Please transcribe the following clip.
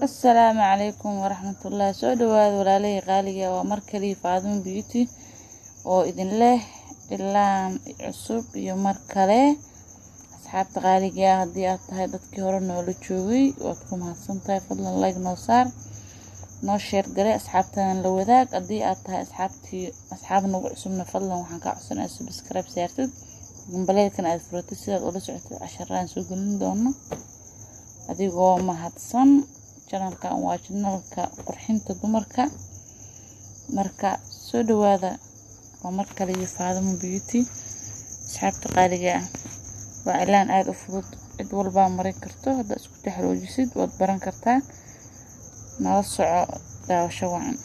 السلام عليكم ورحمة الله. سو دواad walaalay qaaliga waa markali Faadimo Beauty oo idin leh ilaan cusub iyo markale asxaabta qaaliga hadii aad tahay dadkii hore noola joogay waad ku mahadsantahay. fadlan like noo saar, noo share gare, asxaabtana la wadaag. hadii aad tahay asxaab nagu cusubna fadlan waxaan ka codsanayaa subscribe saartid, gambaleelkana aad furtid si aad ula socotid casharrada soo gelin doono. adigoo mahadsan. channelka waa channelka qurxinta dumarka. marka soo dhawaada waa markale Faadimo Beauty. asxaabta qaaliga waa ilaan aad u fudud, cid walba marin karto. hadda isku taxaloojisid waad baran kartaa. nala soco daawasho wacan.